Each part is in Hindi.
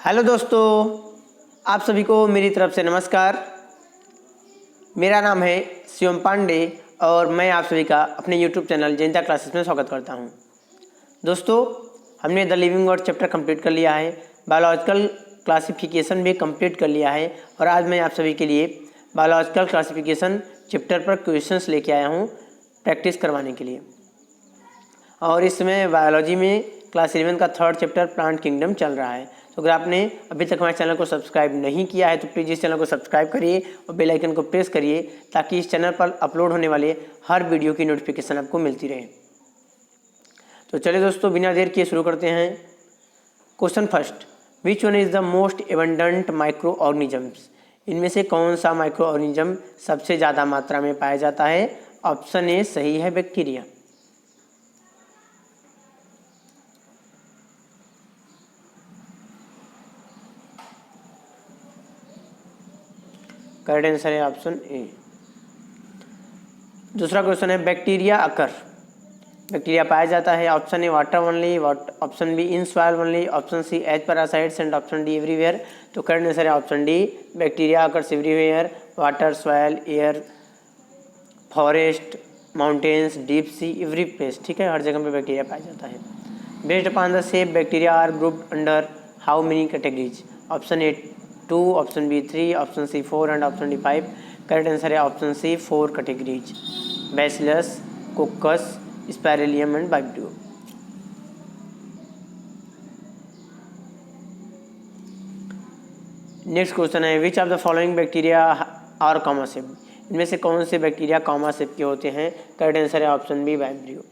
हेलो दोस्तों, आप सभी को मेरी तरफ से नमस्कार। मेरा नाम है शिवम पांडे और मैं आप सभी का अपने यूट्यूब चैनल जैनता क्लासेस में स्वागत करता हूं। दोस्तों, हमने the living word chapter complete कर लिया है, बायोलॉजिकल क्लासिफिकेशन भी कंप्लीट कर लिया है और आज मैं आप सभी के लिए बायोलॉजिकल क्लासिफिकेशन चैप्टर पर क्वेश्चंस लेके आया हूँ प्रैक्टिस करवाने के लिए। और इस समय बायोलॉजी में क्लास 11 का थर्ड चैप्टर प्लांट किंगडम चल रहा है। तो अगर आपने अभी तक हमारे चैनल को सब्सक्राइब नहीं किया है तो प्लीज़ इस चैनल को सब्सक्राइब करिए और बेल आइकन को प्रेस करिए ताकि इस चैनल पर अपलोड होने वाले हर वीडियो की नोटिफिकेशन आपको मिलती रहे। तो चलिए दोस्तों, बिना देर किए शुरू करते हैं। Question first, which one is the most abundant micro organisms? इनमें से कौन सा माइक्रो ऑर्गेनिज्म सबसे ज़्यादा मात्रा में पाया जाता है? ऑप्शन ए सही है, बैक्टीरिया। करेक्ट आंसर है ऑप्शन ए। दूसरा क्वेश्चन है, बैक्टीरिया अकर, बैक्टीरिया पाया जाता है? Option A water only, option B in soil only, option C as parasites and option D everywhere. तो करेक्ट आंसर है option D, bacteria occurs everywhere, water, soil, air, forest, mountains, deep sea, every place. ठीक है, हर जगह पे बैक्टीरिया पाया जाता है। Based upon the shape bacteria are grouped under how many categories? Option A 2, option B 3, option C 4 and option D 5। Correct answer है option C 4 categories, bacillus, coccus, spirillum and vibrio. Next question है, which of the following bacteria are comma shape? इनमें से कौन से बैक्टीरिया कॉमा शेप के होते हैं? करेक्ट आंसर है option B vibrio.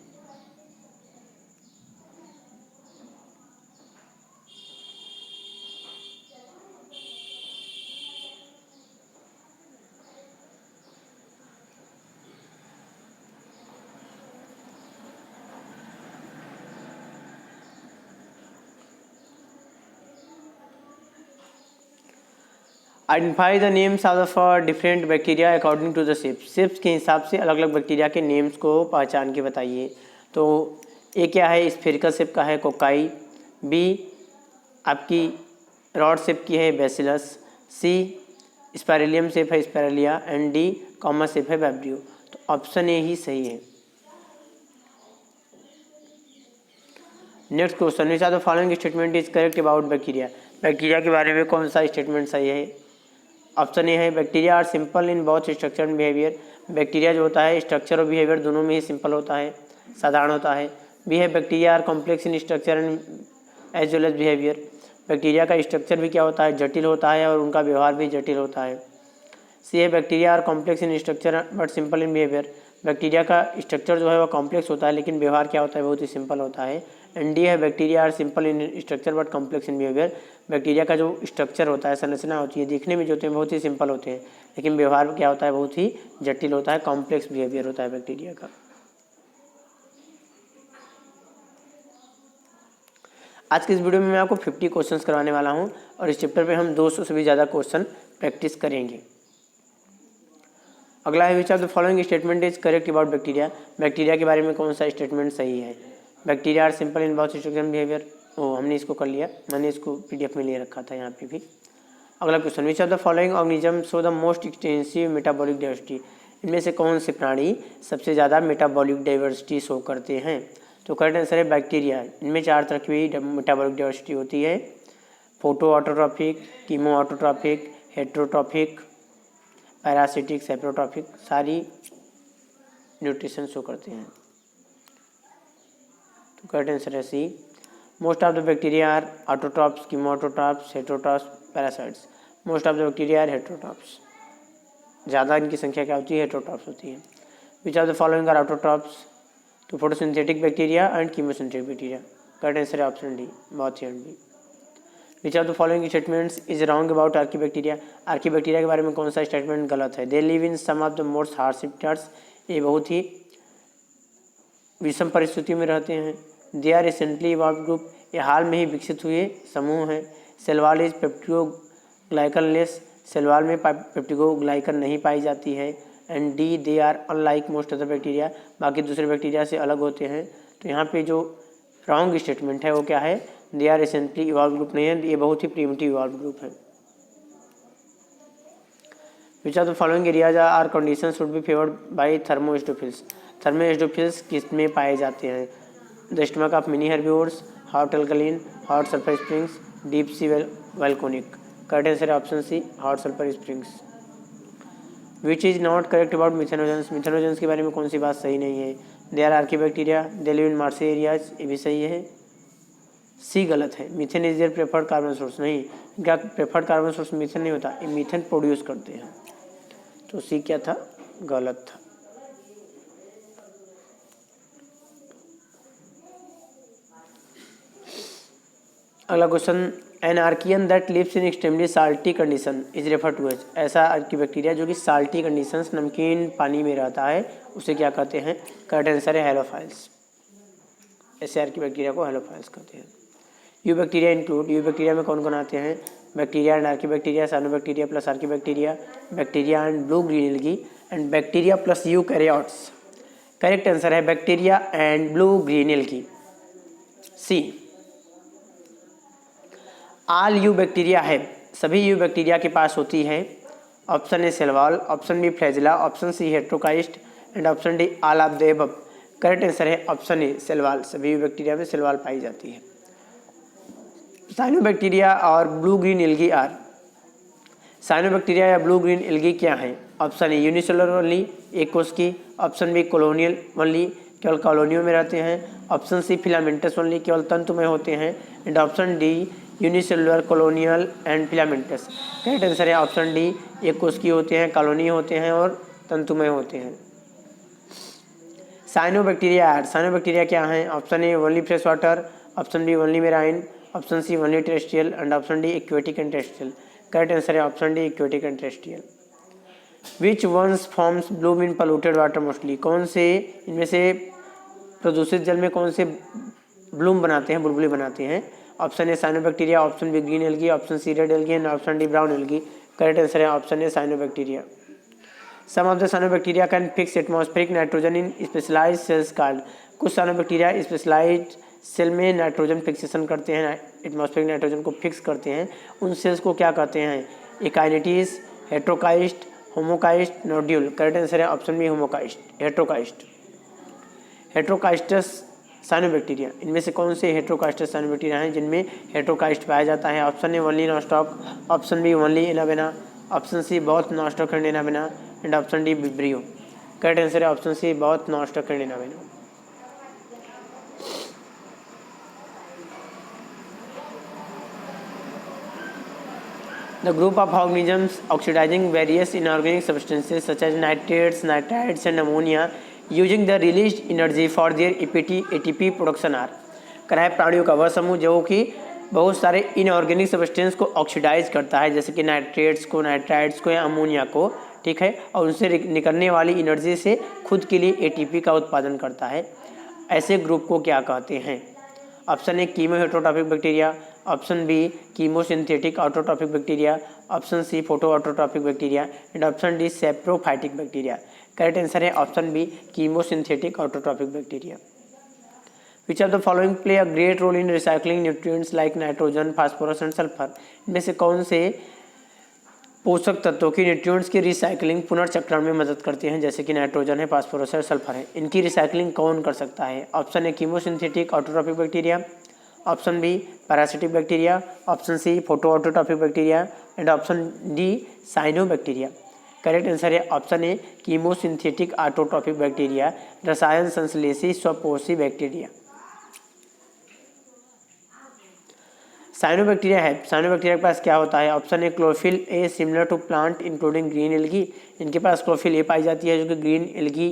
Identify the names of different bacteria according to the shape. Shapes के हिसाब से अलग अलग बैक्टीरिया के नेम्स को पहचान के बताइए। तो ए क्या है? स्फेरिकल शेप का है कोकाई, बी आपकी रॉड शेप की है बैसिलस, सी स्पाइरेलियम शेप है spirilla and D comma shape है वाइब्रियो। तो ऑप्शन ए ही सही है। Next question, which are the following statement is correct about bacteria? Bacteria के बारे में कौन सा स्टेटमेंट सही है? ऑप्शन ए है, bacteria are simple in both structure and behaviour. Bacteria जो होता है स्ट्रक्चर और बिहेवियर दोनों में ही सिंपल होता है, साधारण होता है। बी है, bacteria are complex in structure and as well as behaviour. Bacteria का स्ट्रक्चर भी क्या होता है? जटिल होता है और उनका व्यवहार भी जटिल होता है। सी है, bacteria are complex in structure but simple in behaviour. Bacteria का स्ट्रक्चर जो है वो कॉम्प्लेक्स होता है लेकिन व्यवहार क्या होता है? बहुत ही सिंपल होता है। एंड डी है, bacteria are simple in structure but complex in behaviour. Bacteria का जो स्ट्रक्चर होता है, संरचना होती है, दिखने में जो होते हैं बहुत ही सिंपल होते हैं लेकिन व्यवहार क्या होता है? बहुत ही जटिल होता है, कॉम्प्लेक्स बिहेवियर होता है बैक्टीरिया का। आज की इस वीडियो में मैं आपको 50 क्वेश्चंस करवाने वाला हूं और इस चैप्टर पे हम 200 से भी ज़्यादा क्वेश्चन प्रैक्टिस करेंगे। अगला है, which of the following statement is correct about bacteria? Bacteria के बारे में कौन सा स्टेटमेंट सही है? Bacteria are simple in both structure and behaviour. हमने इसको कर लिया, मैंने इसको पीडीएफ में ले रखा था यहाँ पे भी। अगला question, which of the following organism show the most extensive metabolic diversity? इनमें से कौन से प्राणी सबसे ज़्यादा मेटाबॉलिक डाइवर्सिटी शो करते हैं? तो करेक्ट आंसर है बैक्टीरिया। इनमें 4 तरह की मेटाबॉलिक डाइवर्सिटी होती है, photo autotrophic, chemo autotrophic, heterotrophic, parasitic, saprotrophic, सारी न्यूट्रिशन शो करते हैं। तो करेक्ट आंसर है C, most of the bacteria are autotrophs, chemoautotrophs, heterotrophs, parasites. Most of the bacteria are heterotrophs, ज़्यादा इनकी संख्या क्या होती है? हेट्रोट्रॉप्स होती है। Which of the following are autotrophs? तो photosynthetic bacteria and chemosynthetic bacteria. Correct answer है ऑप्शन डी, बहुत ही and B. Which of the following statements is wrong about archaebacteria? Archaebacteria के बारे में कौन सा स्टेटमेंट गलत है? They live in some of the most harsh habitats. ये बहुत ही विषम परिस्थितियों में रहते हैं। They are recently evolved group, ये हाल में ही विकसित हुए समूह हैं। सेलवाल इज पेप्टिकोग्लाइकनलेस, सेलवाल में पेप्टिकोग्लाइकन नहीं पाई जाती है। And D, they are unlike most other bacteria, बाकी दूसरे बैक्टीरिया से अलग होते हैं। तो यहाँ पे जो रॉन्ग स्टेटमेंट है वो क्या है, they are recently evolve group नहीं है, ये बहुत ही प्रीमिटिव इवॉल्व ग्रुप है। Which are the following areas are condition should be favoured by thermoacidophiles. Thermoacidophiles किस में पाए जाते हैं, the stomach of mini herbivores, hot alkaline, hot sulphur springs, deep sea volcanic. Correct answer है option C, hot sulphur springs. Which is not correct about methanogens. Methanogens के बारे में कौन सी बात सही नहीं है, they are archaebacteria, they live in marshy areas, ये भी सही है। सी गलत है, methane is their preferred carbon source, नहीं, इनका प्रेफर्ड कार्बन सोर्स मीथेन नहीं होता, ये मीथेन प्रोड्यूस करते हैं, तो सी क्या था, गलत था। अगला question, an archaean that lives in extremely salty condition is refer to as. ऐसा आर्कीबैक्टीरिया जो कि साल्टी कंडीशंस, नमकीन पानी में रहता है, उसे क्या कहते हैं, करेक्ट आंसर है हेलोफाइल्स। ऐसे आर्कीबैक्टीरिया को हेलोफाइल्स कहते हैं। Eubacteria include, eubacteria में कौन कौन आते हैं, bacteria and archaebacteria, cyanobacteria plus archaebacteria, bacteria and blue green algae, and bacteria plus eukaryotes. Correct answer है bacteria and blue green algae, C. All eubacteria है, सभी यू बैक्टीरिया के पास होती है, option A cell wall, option B flagella, option C heterocyst, and option D all of the above. Correct answer है ऑप्शन ए सेलवाल, सभी यू बैक्टीरिया में सेलवाल पाई जाती है। साइनोबैक्टीरिया और blue green algae are, cyanobacteria या ब्लू ग्रीन एल्गी क्या है, ऑप्शन ए यूनिसेलुलर ओनली, एक कोष की, ऑप्शन बी कॉलोनियल ओनली, केवल कॉलोनियों में रहते हैं, ऑप्शन सी फिलामेंटस ओनली, केवल तंतु में होते हैं, and option D unicellular colonial and filamentous. Correct answer है ऑप्शन डी, एक कोष की होते हैं, कॉलोनी होते हैं और तंतुमय होते हैं। साइनोबैक्टीरिया आर, साइनोबैक्टीरिया क्या है, option A only fresh water, option B only marine, option C only terrestrial, and option D aquatic and terrestrial. Correct answer है option D aquatic and terrestrial. Which ones forms bloom in polluted water mostly, कौन से इनमें से प्रदूषित जल में कौन से ब्लूम बनाते हैं, बुलबुली बनाते हैं, option A cyanobacteria, option B green algae, option C red algae, and option D brown algae. Correct answer है option A cyanobacteria. Some of the cyanobacteria can fix atmospheric nitrogen in specialised cells called, कुछ साइनोबैक्टीरिया स्पेशलाइज्ड सेल में नाइट्रोजन फिक्सेशन करते हैं, एटमॉस्फेरिक नाइट्रोजन को फिक्स करते हैं, उन सेल्स को क्या कहते हैं, एकाइनेटिस, हेट्रोकाइस्ट, होमोकाइस्ट, नोड्यूल। करेक्ट आंसर है ऑप्शन बी होमोकाइस्ट, हेट्रोकाइस्ट। हेट्रोकाइस्टस साइनोबैक्टीरिया, इनमें से कौन से हेट्रोकाइस्टस साइनोबैक्टीरिया हैं जिनमें हेट्रोकाइस्ट पाया जाता है, option A only nostoc, option B only anabaena, option C both nostoc and anabaena, and option D vibrio. Correct answer है option C both nostoc and anabaena. The group of organisms oxidizing various inorganic substances such as nitrates, nitrites and ammonia using the released energy for their ATP production are। करा है प्राणियों का वह समूह जो कि बहुत सारे इनऑर्गेनिक सब्सटेंस को ऑक्सीडाइज करता है, जैसे कि नाइट्रेट्स को, नाइट्राइड्स को या अमोनिया को, ठीक है, और उनसे निकलने वाली एनर्जी से खुद के लिए ATP का उत्पादन करता है। ऐसे ग्रुप को क्या कहते हैं, option A chemo heterotrophic bacteria, option B chemosynthetic autotrophic bacteria, option C photo autotrophic bacteria, and option D saprophytic bacteria. Correct answer है option B chemosynthetic autotrophic bacteria. Which of the following play a great role in recycling nutrients like nitrogen, phosphorus and sulphur. इनमें से कौन से पोषक तत्वों की न्यूट्रिएंट्स की रिसाइकलिंग पुनर्चक्रण में मदद करते हैं, जैसे कि नाइट्रोजन है, फास्फोरस है, सल्फर है, इनकी रिसाइकलिंग कौन कर सकता है, option A chemosynthetic autotrophic bacteria, option B parasitic bacteria, option C photo autotrophic bacteria, and option D cyanobacteria. Correct answer है option A chemosynthetic autotrophic bacteria, रसायन संश्लेषी स्वपोषी बैक्टीरिया। साइनोबैक्टीरिया है, साइनोबैक्टीरिया के पास क्या होता है, option A chlorophyll A similar to plant including green algae, इनके पास क्लोरोफिल ए पाई जाती है जो कि ग्रीन एल्गी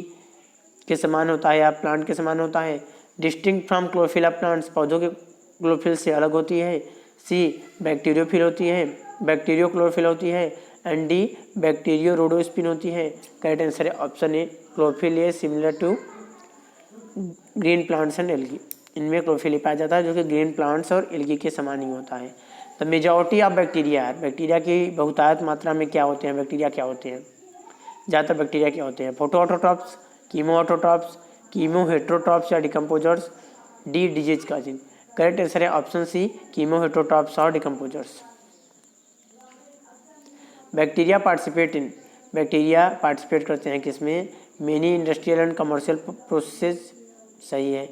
के समान होता है या प्लांट के समान होता है। Distinct from chlorophyll of plants, पौधों के क्लोरोफिल से अलग होती है। सी बैक्टीरियोफिल होती है, बैक्टीरियो क्लोरोफिल होती है, एंड डी बैक्टीरियो रोडोस्पिन होती है। करेक्ट आंसर है option A chlorophyll A similar to green plants and algae, इनमें क्लोरोफिल पाया जाता है जो कि ग्रीन प्लांट्स और एल्गी के समान ही होता है। द मेजॉरिटी ऑफ बैक्टीरिया है, बैक्टीरिया की बहुतायत मात्रा में क्या होते हैं, बैक्टीरिया क्या होते हैं, ज़्यादातर बैक्टीरिया क्या होते हैं, photo autotrophs, chemo autotrophs, chemo heterotrophs या decomposers, D disease causing. Correct answer है ऑप्शन सी कीमो हेटरोट्रॉप्स और डिकम्पोजर्स। बैक्टीरिया पार्टिसिपेट करते हैं किसमें? Many industrial and commercial process, सही है।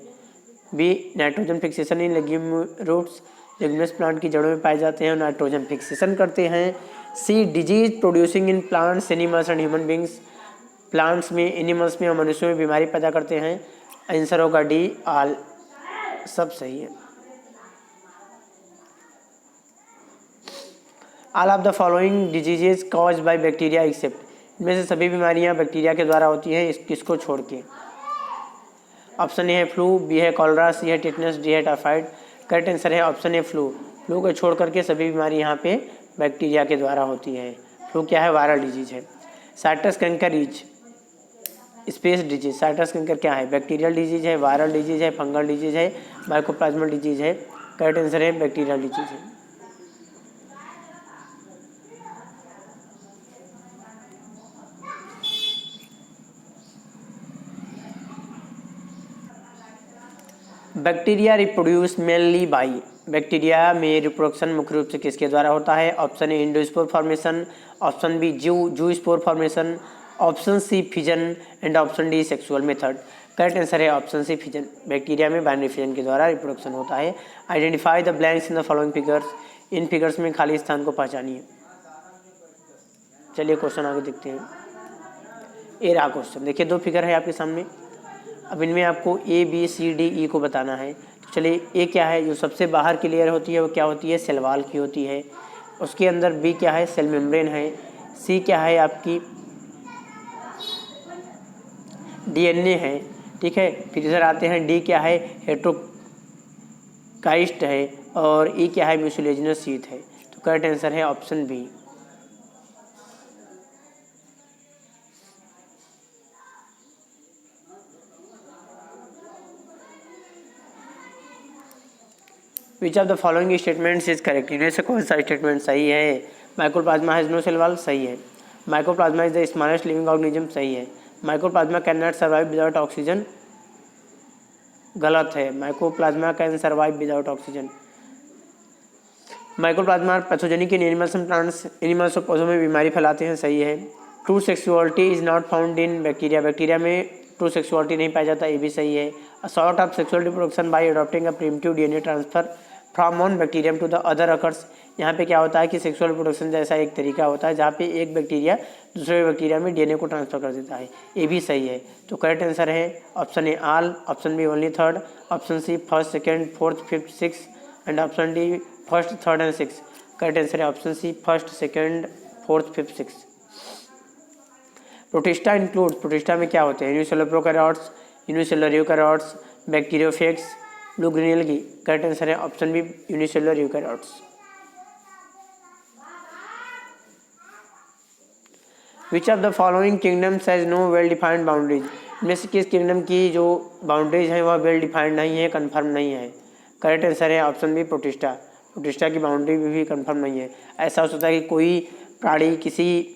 B nitrogen fixation in legume roots, leguminous plant की जड़ों में पाए जाते हैं और नाइट्रोजन फिक्सेशन करते हैं। C disease producing in plants animals and human beings, plants में एनिमल्स में और मनुष्यों में बीमारी पैदा करते हैं। आंसर होगा डी आल, सब सही है। All of the following diseases cause by bacteria except, इनमें से सभी बीमारियां बैक्टीरिया के द्वारा होती हैं किसको छोड़ के? ऑप्शन ए है फ्लू, बी है कॉलरा, सी है टिटनस, डी है टाइफाइड। करेक्ट आंसर है ऑप्शन ए फ्लू। फ्लू को छोड़ करके सभी बीमारी यहाँ पे बैक्टीरिया के द्वारा होती है। फ्लू क्या है? वायरल डिजीज है। Citrus canker is space disease, citrus canker क्या है? बैक्टीरियल डिजीज है, वायरल डिजीज है, फंगल डिजीज है, माइकोप्लाज्मल डिजीज है। करेक्ट आंसर है बैक्टीरियल डिजीज है। Bacteria reproduce mainly by, bacteria में रिप्रोडक्शन मुख्य रूप से किसके द्वारा होता है? Option A endospore formation, option B zoospore formation, option C fission and option D sexual method. Correct answer है ऑप्शन सी फिजन। बैक्टीरिया में बाइनरी फिजन के द्वारा रिप्रोडक्शन होता है। Identify the blanks in the following figures, in figures में खाली स्थान को पहचानिए। चलिए क्वेश्चन आगे देखते हैं। ए रहा क्वेश्चन, देखिए दो फिगर है आपके सामने। अब इनमें आपको A B C D E को बताना है। तो चलिए ए क्या है? जो सबसे बाहर की लेयर होती है वो क्या होती है? सेल वॉल की होती है। उसके अंदर बी क्या है? सेल मेम्ब्रेन है। सी क्या है? आपकी डीएनए है, ठीक है। फिर इधर आते हैं डी क्या है? हेट्रोकाइस्ट है। और ई क्या है? म्यूसिलेजिनस शीथ है। तो करेक्ट आंसर है option B. Which of the following statements is correct, इनमें से कौन सा स्टेटमेंट सही है? Mycoplasma has no cell wall, सही है। Mycoplasma is the smallest living organism, सही है। Mycoplasma can not survive without oxygen, गलत है। Mycoplasma can survive without oxygen. Mycoplasma pathogenic in animals and plants, animals और पौधों में बीमारी फैलाते हैं, सही है। True sexuality is not found in bacteria, bacteria में ट्रू सेक्सुअलिटी नहीं पाया जाता, ये भी सही है। A sort of sexual reproduction by adopting a primitive DNA transfer from one bacterium to the other occurs, यहाँ पे क्या होता है कि सेक्सुअल रिप्रोडक्शन जैसा एक तरीका होता है जहाँ पे एक बैक्टीरिया दूसरे बैक्टीरिया में डीएनए को ट्रांसफर कर देता है, ये भी सही है। तो करेक्ट आंसर है option A all, option B only third, option C first second fourth fifth six and option D first third and six. Correct answer है option C first second fourth fifth six. Protista include, protista में क्या होते हैं? Unicellular prokaryotes, unicellular eukaryotes, bacteriophages, blue green algae. Correct answer है option B unicellular eukaryotes. Which of the following kingdoms has no well defined boundaries, इनमें से किस किंगडम की जो बाउंड्रीज हैं वह वेल डिफाइंड नहीं है, कन्फर्म नहीं है? करेक्ट आंसर है ऑप्शन बी प्रोटिस्टा, प्रोटिस्टा की बाउंड्री भी कन्फर्म नहीं है। ऐसा हो सकता है कि कोई प्राणी किसी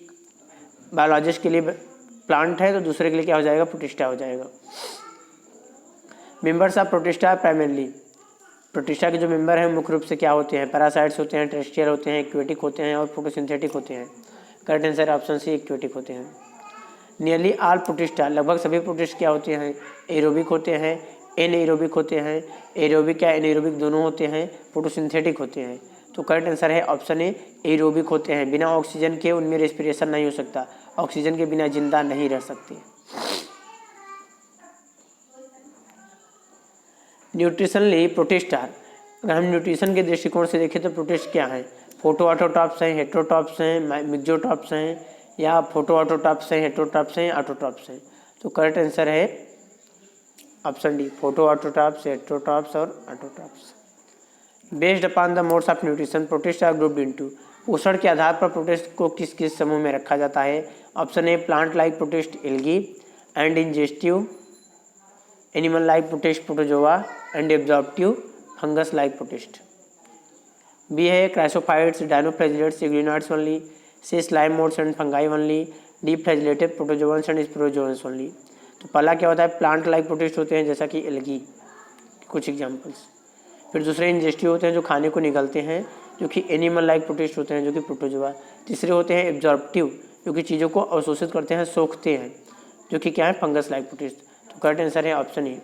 बायोलॉजिस्ट के लिए प्लांट है तो दूसरे के लिए क्या हो जाएगा? प्रोटिस्टा हो जाएगा। Members of protista primarily, protista के जो मेंबर हैं मुख्य रूप से क्या होते हैं? पैरासाइट्स होते हैं, टेरेस्ट्रियल होते हैं, एक्वेटिक होते हैं और फोटोसिंथेटिक होते हैं। Correct answer option C aquatic होते हैं। नियरली ऑल प्रोटिस्टा, लगभग सभी प्रोटिस्ट क्या होते हैं? एरोबिक होते हैं, एनएरोबिक होते हैं। एरोबिक या एनएरोबिक दोनों होते हैं, फोटोसिंथेटिक होते हैं। तो करेक्ट आंसर है ऑप्शन ए एरोबिक होते हैं। बिना ऑक्सीजन के उनमें रेस्पिरेशन नहीं हो सकता, ऑक्सीजन के बिना जिंदा नहीं रह सकते। न्यूट्रिशनली प्रोटिस्ट आर, अगर हम न्यूट्रिशन के दृष्टिकोण से देखें तो प्रोटिस्ट क्या हैं? फोटो ऑटोट्रॉप्स हैं, हेट्रोट्रॉप्स हैं, मिक्सोट्रॉप्स हैं, या फोटो ऑटोट्रॉप्स हैं, हेट्रोट्रॉप्स हैं, ऑटोट्रॉप्स हैं। तो करेक्ट आंसर है option D photo autotrophs, heterotrophs और autotrophs. Based upon the modes of nutrition protist are grouped into, पोषण के आधार पर प्रोटिस्ट को किस किस समूह में रखा जाता है? Option A plant like protist algae and ingestive, animal like protist protozoa and absorptive, fungus like protist. B है chrysophytes, dinoflagellates, euglenoids only, C slime moulds and fungi only, D flagellated protozoans and sporozoans only. तो पहला क्या होता है? प्लांट लाइक प्रोटिस्ट होते हैं जैसा कि एल्गी, कुछ एग्जाम्पल्स। फिर दूसरे इंजेस्टिव होते हैं जो खाने को निगलते हैं, जो कि एनिमल लाइक प्रोटिस्ट होते हैं, जो कि प्रोटोजोआ। तीसरे होते हैं एब्जॉर्प्टिव, जो कि चीज़ों को अवशोषित करते हैं, सोखते हैं, जो कि क्या है, फंगस लाइक प्रोटिस्ट। तो करेक्ट आंसर है option A.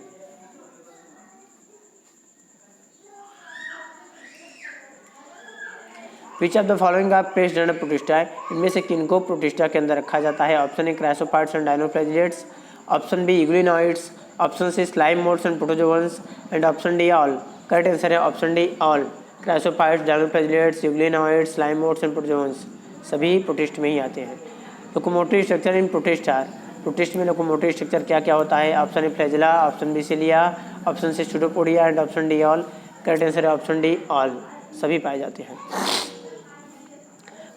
Which of the following are placed under protista, इनमें से किनको प्रोटिस्टा के अंदर रखा जाता है? Option A chrysophytes and dinoflagellates, option B euglenoids, option C slime moulds and protozoans and option D all. Correct answer है option D all. Chrysophytes, dinoflagellates, euglenoids, slime moulds and protozoans सभी प्रोटिस्ट में ही आते हैं। Locomotory structure in protist are, protist में लोकोमोटरी स्ट्रक्चर क्या क्या होता है? Option A flagella, option B cilia, option C pseudopodia and option D all. Correct answer है ऑप्शन डी ऑल, सभी पाए जाते हैं।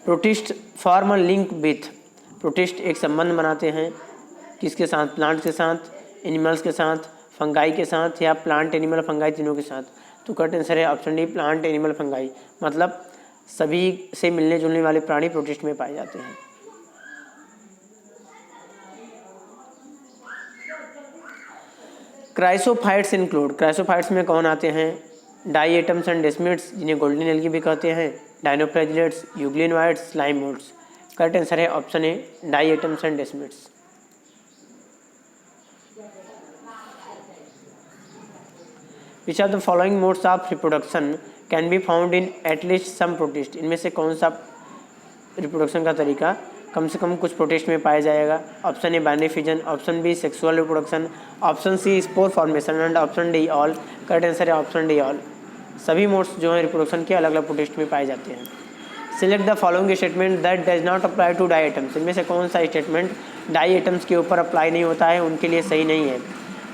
Protist form link with, protist एक संबंध बनाते हैं किसके साथ? प्लांट के साथ, एनिमल्स के साथ, फंगाई के साथ, या प्लांट एनिमल फंगाई तीनों के साथ। तो करेक्ट आंसर है option D plant animal fungi, मतलब सभी से मिलने जुलने वाले प्राणी प्रोटिस्ट में पाए जाते हैं। क्राइसोफाइट्स इंक्लूड, क्राइसोफाइट्स में कौन आते हैं? डाईएटम्स एंड डेस्मिड्स, जिन्हें गोल्डन एल्गी भी कहते हैं, dinoflagellates, euglenoids, slime moulds. Correct answer है option A diatoms and desmids. Which of the following modes of reproduction can be found in at least some protist, इनमें से कौन सा रिप्रोडक्शन का तरीका कम से कम कुछ प्रोटिस्ट में पाया जाएगा? Option A binary fission, option B sexual reproduction, option C spore formation and option D all. Correct answer है ऑप्शन डी ऑल, सभी मोड्स जो हैं रिप्रोडक्शन के अलग अलग प्रोटिस्ट में पाए जाते हैं। Select the following statement that does not apply to diatoms, इनमें से कौन सा स्टेटमेंट डाई एटम्स के ऊपर अप्लाई नहीं होता है, उनके लिए सही नहीं है?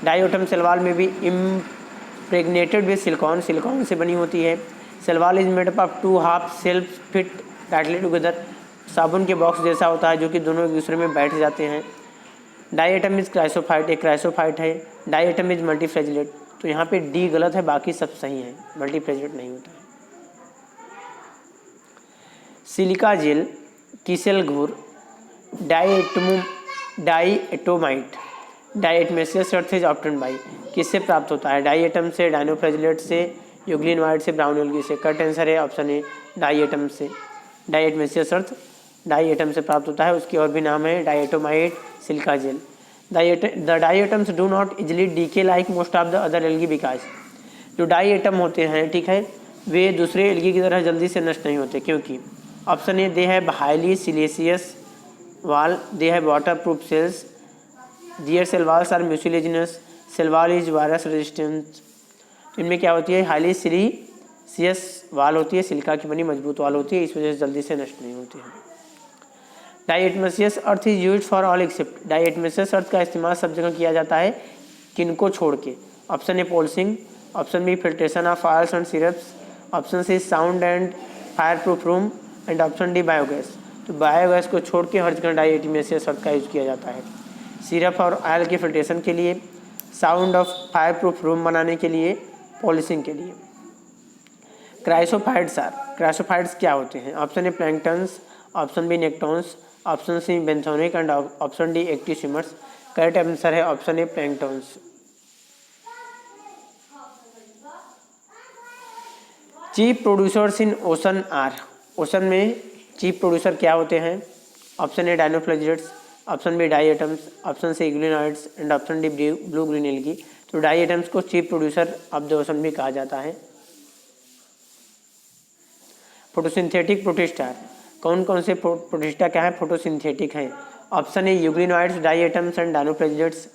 डाई एटम सेल वॉल में भी इम्प्रेग्नेटेड विद सिलिकॉन, सिलिकॉन से बनी होती है। Cell wall is made up of two half self fit tightly together, साबुन के बॉक्स जैसा होता है जो कि दोनों एक दूसरे में बैठ जाते हैं। डाई एटम इज क्राइसोफाइट, एक क्राइसोफाइट है। डाई एटम इज मल्टीफ्लैजिलेट, तो यहाँ पे डी गलत है, बाकी सब सही है, मल्टीफ्लैजिलेट नहीं होता है। सिलिका जेल, कीसेल घूर, डाईएटोमाइट, डाईएटमेसियस अर्थ इज ऑब्टेन्ड बाई, किससे प्राप्त होता है? डाईएटम से, डायनोफ्लैजिलेट से, यूग्लिनॉइड से, ब्राउन एल्गी से। करेक्ट आंसर है ऑप्शन ए डाईएटम से। डाईएटमेसियस अर्थ डाईएटम से प्राप्त होता है, उसकी और भी नाम है diatomite, silica gel. The diatoms do not easily decay like most of the other algae because, जो डाईएटम होते हैं, ठीक है, वे दूसरे एल्गी की तरह जल्दी से नष्ट नहीं होते, क्योंकि option A they have highly siliceous wall, they have water proof cells, their cell walls are mucilaginous, cell wall is virus resistant. तो इनमें क्या होती है? हाईली सिलिशियस वाल होती है, सिलिका की बनी मजबूत वाल होती है, इस वजह से जल्दी से नष्ट नहीं होती है। Diatomaceous earth is used for all except, diatomaceous earth का इस्तेमाल सब जगह किया जाता है, किनको छोड़ के? Option A polishing, option B filtration of oils and syrups, option C sound and fire proof room and option D biogas. तो बायोगैस को छोड़ के हर जगह डाईएटमेसियस अर्थ का यूज किया जाता है, सिरप और ऑयल के फिल्ट्रेशन के लिए, sound of fire proof room बनाने के लिए, पॉलिशिंग के लिए। क्राइसोफाइट्स आर, क्राइसोफाइट्स क्या होते हैं? Option A planktons, option B nektons, option C benthonic and option D active swimmers. Correct answer है option A planktons. Chief producers in ocean are, ocean में चीफ प्रोड्यूसर क्या होते हैं? Option A dinoflagellates, option B diatoms, option C euglenoids and option D blue green algae. तो डाईएटम्स को chief producer of the ocean भी कहा जाता है। फोटोसिंथेटिक प्रोटिस्टा, कौन कौन से प्रोटिस्टा क्या है? फोटोसिंथेटिक हैं। Option A euglenoids, diatoms and dinoflagellates,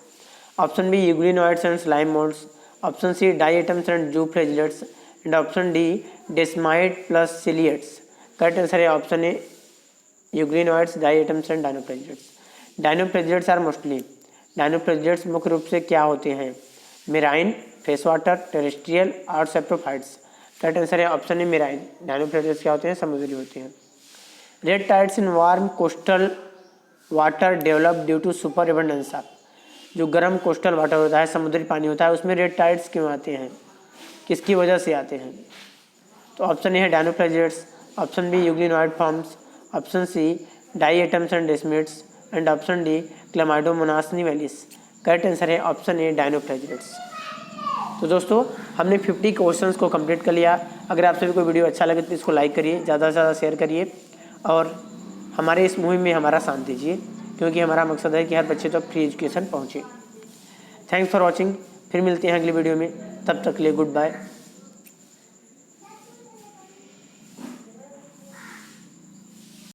option B euglenoids and slime moulds, option C diatoms and zooflagellates and option D desmid plus ciliates. Correct answer है option A euglenoids, diatoms and dinoflagellates. Dinoflagellates are mostly, dinoflagellates मुख्य रूप से क्या होते हैं? मेराइन, फ्रेश वाटर, टेरेस्ट्रियल और सेप्टोफाइट्स। करेक्ट आंसर है ऑप्शन ए मेराइन। डायनोफ्लैजिलेट्स क्या होते हैं? समुद्री होते हैं। Red tides in warm coastal water develop due to super abundance of, जो गर्म कोस्टल वाटर होता है, समुद्री पानी होता है, उसमें रेड टाइड्स क्यों आते हैं, किसकी वजह से आते हैं? तो ऑप्शन ए है dinoflagellates, option B euglenoid forms, option C diatoms and desmids and option D chlamydomonas nivalis. Correct answer है ऑप्शन ए डायनोफ्लैजिलेट्स। तो दोस्तों हमने 50 क्वेश्चंस को कंप्लीट कर लिया। अगर आप सभी को वीडियो अच्छा लगे तो इसको लाइक करिए, ज़्यादा से ज़्यादा शेयर करिए और हमारे इस मुहिम में हमारा साथ दीजिए, क्योंकि हमारा मकसद है कि हर बच्चे तक फ्री एजुकेशन पहुँचे। Thanks for watching. फिर मिलते हैं अगली वीडियो में, तब तक के लिए गुड बाय।